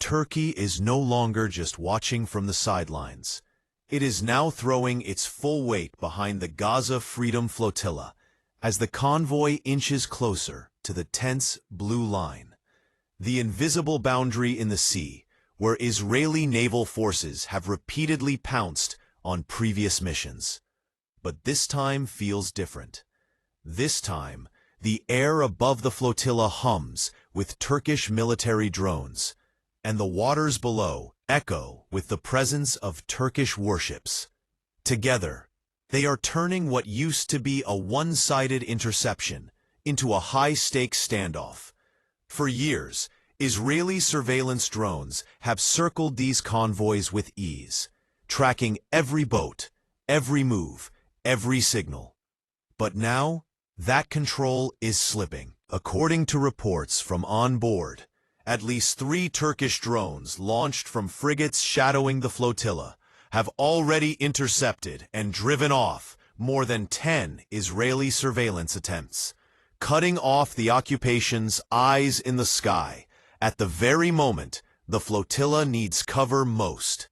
Turkey is no longer just watching from the sidelines. It is now throwing its full weight behind the Gaza Freedom Flotilla as the convoy inches closer to the tense blue line, the invisible boundary in the sea where Israeli naval forces have repeatedly pounced on previous missions. But this time feels different. This time, the air above the flotilla hums with Turkish military drones, and the waters below echo with the presence of Turkish warships. Together, they are turning what used to be a one-sided interception into a high-stakes standoff. For years, Israeli surveillance drones have circled these convoys with ease, tracking every boat, every move, every signal. But now, that control is slipping. According to reports from on board, at least 3 Turkish drones launched from frigates shadowing the flotilla have already intercepted and driven off more than 10 Israeli surveillance attempts, cutting off the occupation's eyes in the sky at the very moment the flotilla needs cover most.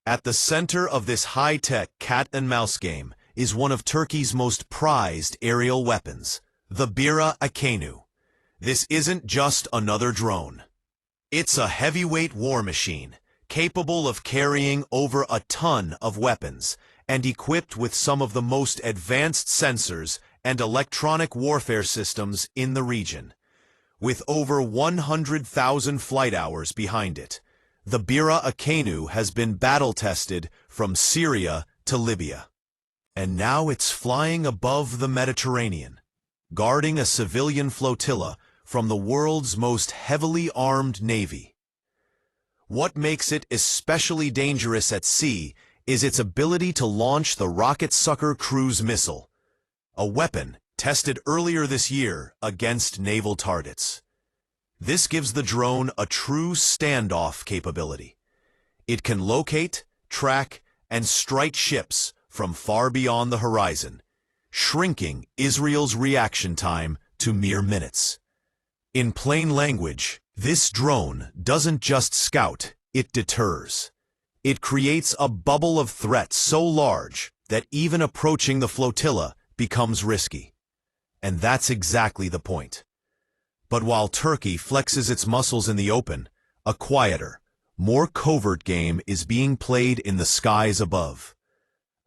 At the center of this high-tech cat-and-mouse game is one of Turkey's most prized aerial weapons, the Bira Akenu. This isn't just another drone. It's a heavyweight war machine, capable of carrying over a ton of weapons and equipped with some of the most advanced sensors and electronic warfare systems in the region. With over 100,000 flight hours behind it, the Bira Akenu has been battle-tested from Syria to Libya. And now it's flying above the Mediterranean, guarding a civilian flotilla from the world's most heavily armed navy. What makes it especially dangerous at sea is its ability to launch the Rocket Sucker cruise missile, a weapon tested earlier this year against naval targets. This gives the drone a true standoff capability. It can locate, track, and strike ships from far beyond the horizon, shrinking Israel's reaction time to mere minutes. In plain language, this drone doesn't just scout, it deters. It creates a bubble of threat so large that even approaching the flotilla becomes risky. And that's exactly the point. But while Turkey flexes its muscles in the open, a quieter, more covert game is being played in the skies above.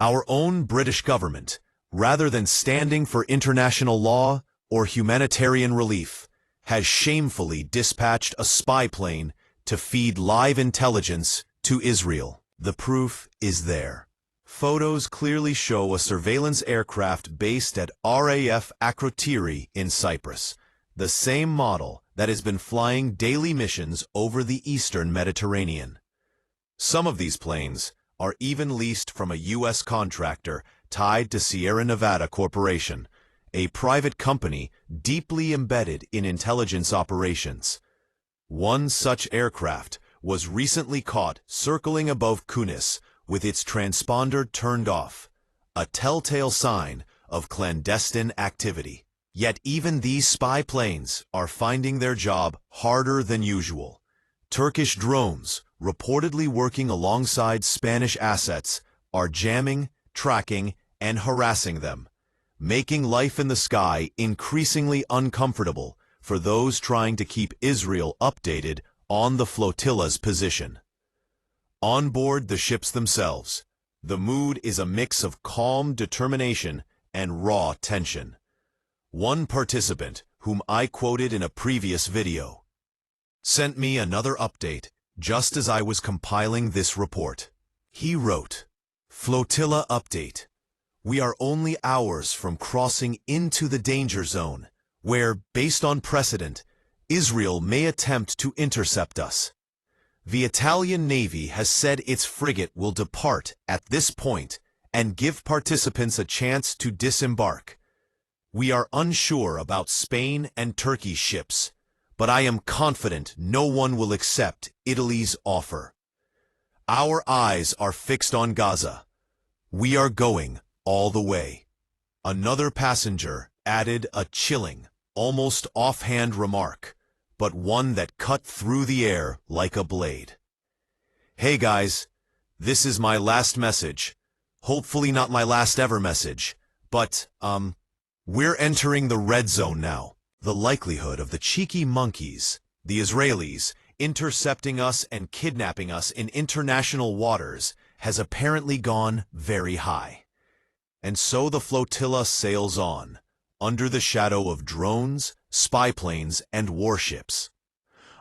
Our own British government, rather than standing for international law or humanitarian relief, has shamefully dispatched a spy plane to feed live intelligence to Israel. The proof is there. Photos clearly show a surveillance aircraft based at RAF Akrotiri in Cyprus, the same model that has been flying daily missions over the eastern Mediterranean. Some of these planes are even leased from a U.S. contractor tied to Sierra Nevada Corporation, a private company deeply embedded in intelligence operations. One such aircraft was recently caught circling above Kunis with its transponder turned off, a telltale sign of clandestine activity. Yet even these spy planes are finding their job harder than usual. Turkish drones, reportedly working alongside Spanish assets, are jamming, tracking, and harassing them, making life in the sky increasingly uncomfortable for those trying to keep Israel updated on the flotilla's position. On board the ships themselves, the mood is a mix of calm determination and raw tension. One participant, whom I quoted in a previous video, sent me another update just as I was compiling this report. He wrote, "Flotilla update. We are only hours from crossing into the danger zone, where, based on precedent, Israel may attempt to intercept us. The Italian Navy has said its frigate will depart at this point and give participants a chance to disembark. We are unsure about Spain and Turkey's ships, but I am confident no one will accept Italy's offer. Our eyes are fixed on Gaza. We are going all the way." Another passenger added a chilling, almost offhand remark. but one that cut through the air like a blade. Hey guys, this is my last message. Hopefully not my last ever message, but, we're entering the red zone now. The likelihood of the cheeky monkeys, the Israelis, intercepting us and kidnapping us in international waters has apparently gone very high. And so the flotilla sails on, under the shadow of drones, spy planes, and warships.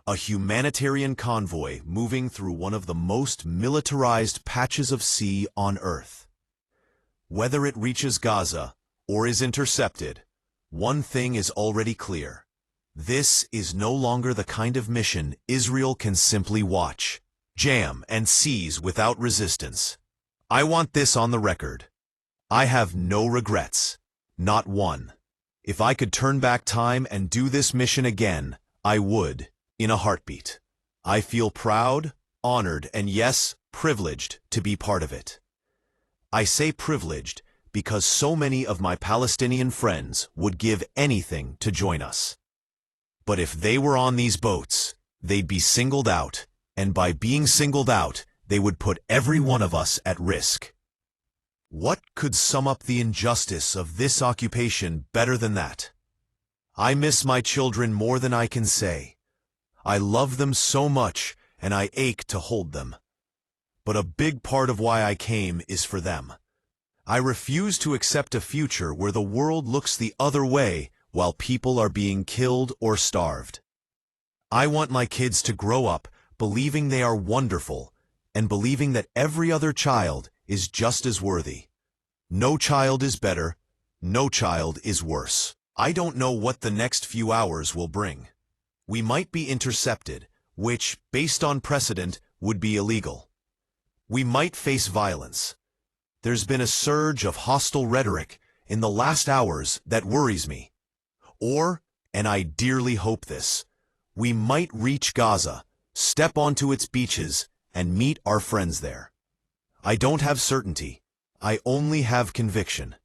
A humanitarian convoy moving through one of the most militarized patches of sea on Earth. Whether it reaches Gaza or is intercepted, one thing is already clear. This is no longer the kind of mission Israel can simply watch, jam, and seize without resistance. I want this on the record. I have no regrets. Not one. If I could turn back time and do this mission again, I would, in a heartbeat. I feel proud, honored, and yes, privileged to be part of it. I say privileged because so many of my Palestinian friends would give anything to join us. But if they were on these boats, they'd be singled out, and by being singled out, they would put every one of us at risk. What could sum up the injustice of this occupation better than that? I miss my children more than I can say. I love them so much, and I ache to hold them. But a big part of why I came is for them. I refuse to accept a future where the world looks the other way while people are being killed or starved. I want my kids to grow up believing they are wonderful and believing that every other child is just as worthy. No child is better, no child is worse. I don't know what the next few hours will bring. We might be intercepted, which, based on precedent, would be illegal. We might face violence. There's been a surge of hostile rhetoric in the last hours that worries me. Or, and I dearly hope this, we might reach Gaza, step onto its beaches, and meet our friends there. I don't have certainty. I only have conviction.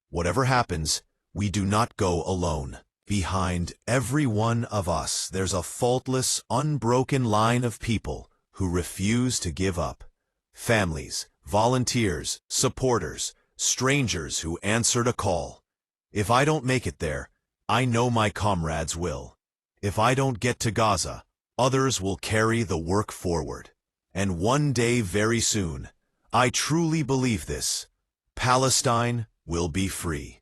Whatever happens, we do not go alone. Behind every one of us, there's a faultless, unbroken line of people who refuse to give up. Families, volunteers, supporters, strangers who answered a call. If I don't make it there, I know my comrades will. If I don't get to Gaza, others will carry the work forward. And one day very soon, I truly believe this, Palestine will be free.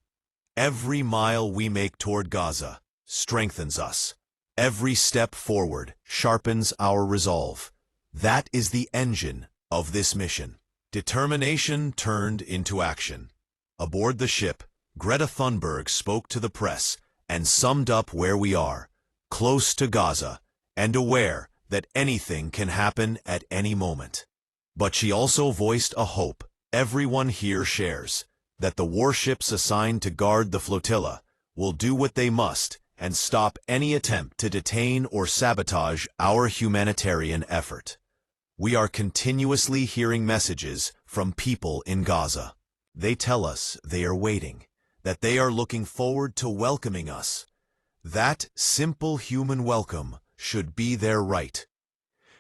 Every mile we make toward Gaza strengthens us. Every step forward sharpens our resolve. That is the engine of this mission. Determination turned into action. Aboard the ship, Greta Thunberg spoke to the press and summed up where we are, close to Gaza, and aware that anything can happen at any moment. But she also voiced a hope everyone here shares, that the warships assigned to guard the flotilla will do what they must and stop any attempt to detain or sabotage our humanitarian effort. We are continuously hearing messages from people in Gaza. They tell us they are waiting, that they are looking forward to welcoming us. That simple human welcome should be their right.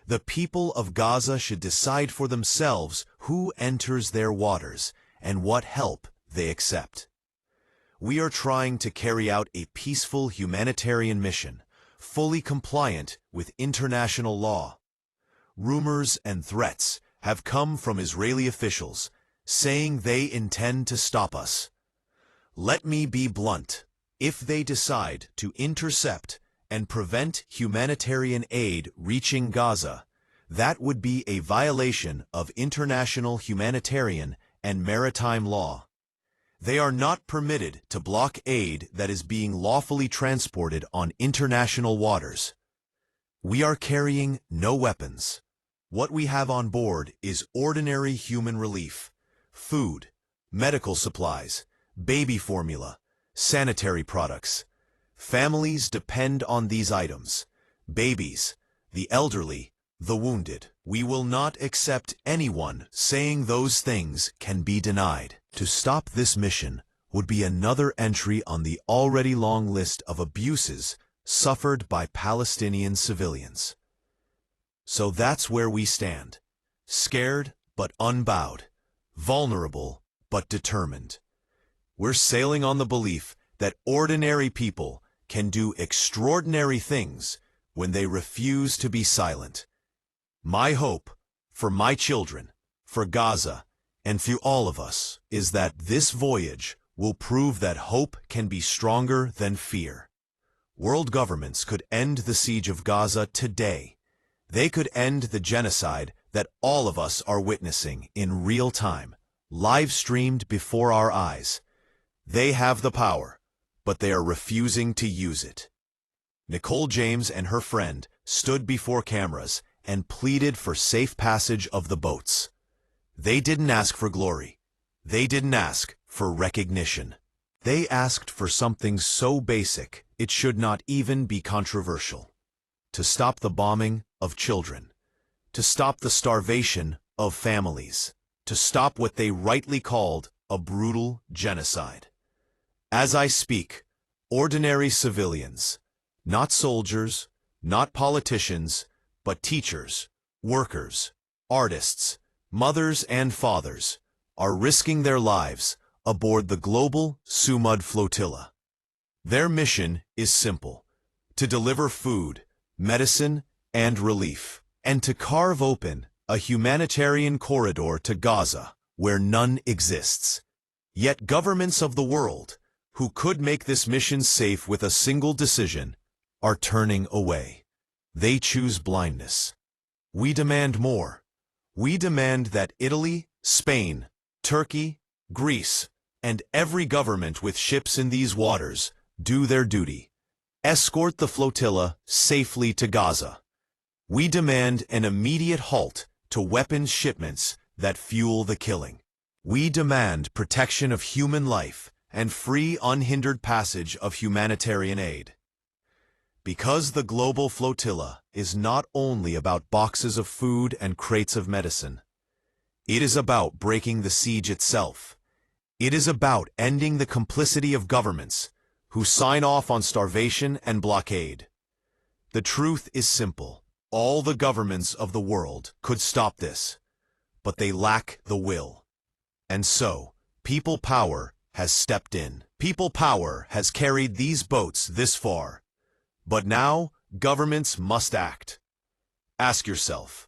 The people of Gaza should decide for themselves who enters their waters and what help they accept. We are trying to carry out a peaceful humanitarian mission, fully compliant with international law. Rumors and threats have come from Israeli officials, saying they intend to stop us. Let me be blunt. If they decide to intercept and prevent humanitarian aid reaching Gaza, that would be a violation of international humanitarian and maritime law. They are not permitted to block aid that is being lawfully transported on international waters. We are carrying no weapons. What we have on board is ordinary human relief, food, medical supplies, baby formula, sanitary products. Families depend on these items. Babies, the elderly, the wounded. We will not accept anyone saying those things can be denied. To stop this mission would be another entry on the already long list of abuses suffered by Palestinian civilians. So that's where we stand. Scared but unbowed, vulnerable but determined. We're sailing on the belief that ordinary people can do extraordinary things when they refuse to be silent. My hope for my children, for Gaza, and for all of us is that this voyage will prove that hope can be stronger than fear. World governments could end the siege of Gaza today. They could end the genocide that all of us are witnessing in real time, live-streamed before our eyes. They have the power, but they are refusing to use it. Nicole James and her friend stood before cameras and pleaded for safe passage of the boats. They didn't ask for glory. They didn't ask for recognition. They asked for something so basic it should not even be controversial. To stop the bombing of children. To stop the starvation of families. To stop what they rightly called a brutal genocide. As I speak, ordinary civilians, not soldiers, not politicians, but teachers, workers, artists, mothers and fathers, are risking their lives aboard the global Sumud Flotilla. Their mission is simple: to deliver food, medicine, and relief, and to carve open a humanitarian corridor to Gaza where none exists. Yet governments of the world, who could make this mission safe with a single decision, are turning away. They choose blindness. We demand more. We demand that Italy, Spain, Turkey, Greece, and every government with ships in these waters do their duty. Escort the flotilla safely to Gaza. We demand an immediate halt to weapons shipments that fuel the killing. We demand protection of human life and free unhindered passage of humanitarian aid. Because the global flotilla is not only about boxes of food and crates of medicine. It is about breaking the siege itself. It is about ending the complicity of governments who sign off on starvation and blockade. The truth is simple. All the governments of the world could stop this, but they lack the will. And so, people power has stepped in. People power has carried these boats this far. But now, governments must act. Ask yourself,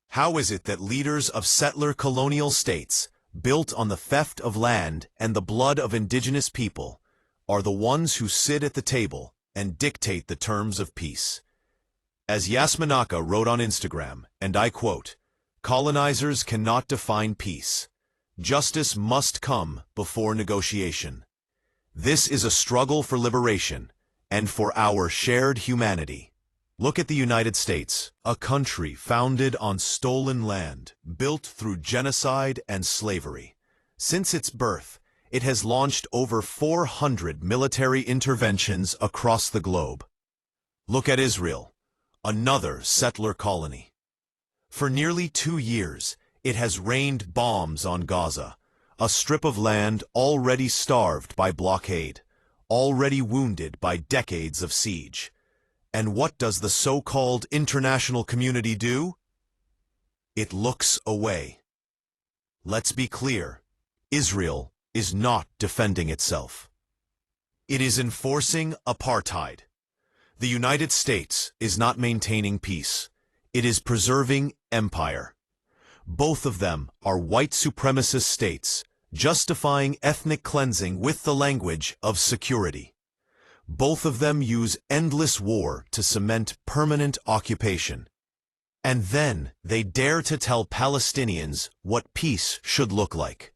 how is it that leaders of settler colonial states, built on the theft of land and the blood of indigenous people, are the ones who sit at the table and dictate the terms of peace? As Yasminaka wrote on Instagram, and I quote, "Colonizers cannot define peace. Justice must come before negotiation. This is a struggle for liberation and for our shared humanity." Look at the United States, a country founded on stolen land, built through genocide and slavery. Since its birth, it has launched over 400 military interventions across the globe. Look at Israel, another settler colony. For nearly 2 years, it has rained bombs on Gaza, a strip of land already starved by blockade, already wounded by decades of siege. And what does the so-called international community do? It looks away. Let's be clear, Israel is not defending itself. It is enforcing apartheid. The United States is not maintaining peace. It is preserving empire. Both of them are white supremacist states, justifying ethnic cleansing with the language of security. Both of them use endless war to cement permanent occupation. And then they dare to tell Palestinians what peace should look like.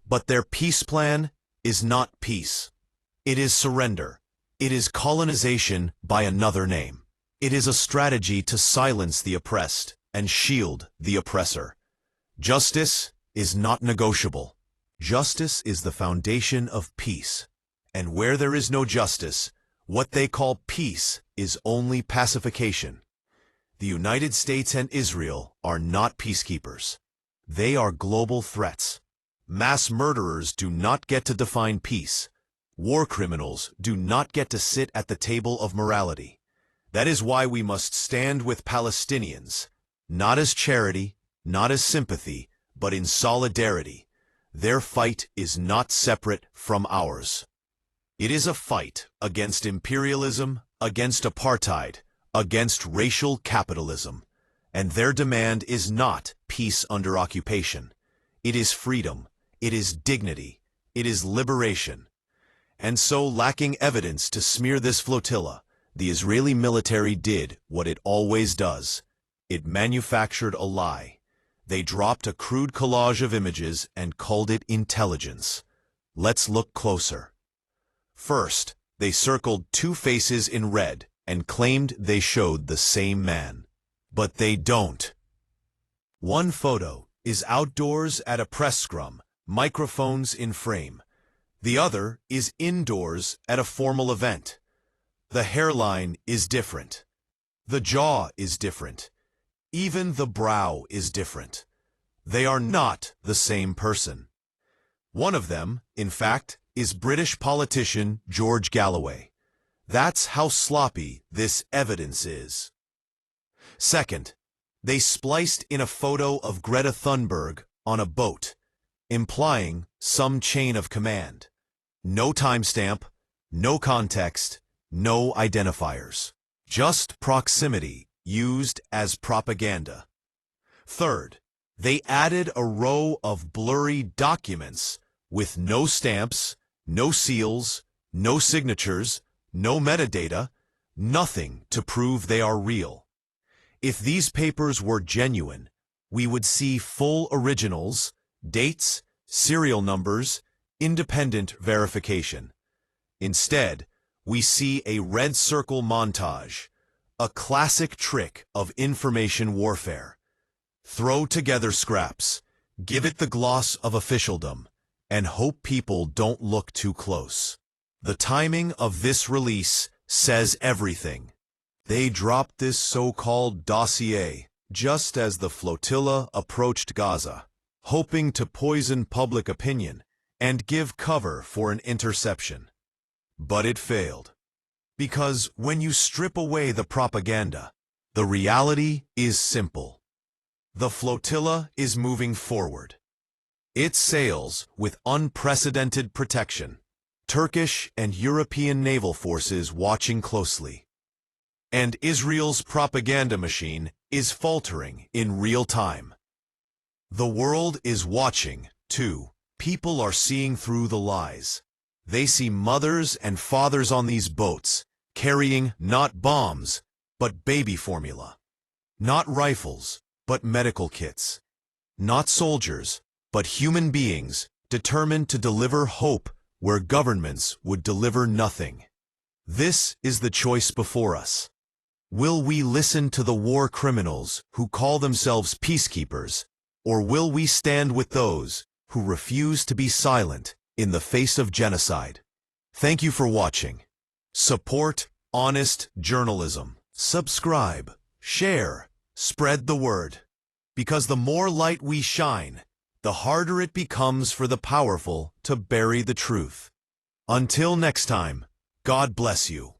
But their peace plan is not peace. It is surrender. It is colonization by another name. It is a strategy to silence the oppressed and shield the oppressor. Justice is not negotiable. Justice is the foundation of peace. And where there is no justice, what they call peace is only pacification. The United States and Israel are not peacekeepers. They are global threats. Mass murderers do not get to define peace. War criminals do not get to sit at the table of morality. That is why we must stand with Palestinians, not as charity, not as sympathy, but in solidarity. Their fight is not separate from ours. It is a fight against imperialism, against apartheid, against racial capitalism. And their demand is not peace under occupation. It is freedom, it is dignity, it is liberation. And so, lacking evidence to smear this flotilla, the Israeli military did what it always does. It manufactured a lie. They dropped a crude collage of images and called it intelligence. Let's look closer. First, they circled two faces in red and claimed they showed the same man. But they don't. One photo is outdoors at a press scrum, microphones in frame. The other is indoors at a formal event. The hairline is different. The jaw is different. Even the brow is different. They are not the same person. One of them, in fact, is British politician George Galloway. That's how sloppy this evidence is. Second, they spliced in a photo of Greta Thunberg on a boat, implying some chain of command. No timestamp, no context, no identifiers. Just proximity used as propaganda. Third, they added a row of blurry documents with no stamps, no seals, no signatures, no metadata, nothing to prove they are real. If these papers were genuine, we would see full originals, dates, serial numbers, independent verification. Instead, we see a red circle montage, a classic trick of information warfare. Throw together scraps, give it the gloss of officialdom, and hope people don't look too close. The timing of this release says everything. They dropped this so-called dossier just as the flotilla approached Gaza, hoping to poison public opinion and give cover for an interception. But it failed. Because when you strip away the propaganda, the reality is simple. The flotilla is moving forward. It sails with unprecedented protection, Turkish and European naval forces watching closely. And Israel's propaganda machine is faltering in real time. The world is watching, too. People are seeing through the lies. They see mothers and fathers on these boats, carrying not bombs, but baby formula. Not rifles, but medical kits. Not soldiers, but human beings determined to deliver hope where governments would deliver nothing. This is the choice before us. Will we listen to the war criminals who call themselves peacekeepers, or will we stand with those who refuse to be silent in the face of genocide? Thank you for watching. Support honest journalism. Subscribe, share, spread the word. Because the more light we shine, the harder it becomes for the powerful to bury the truth. Until next time, God bless you.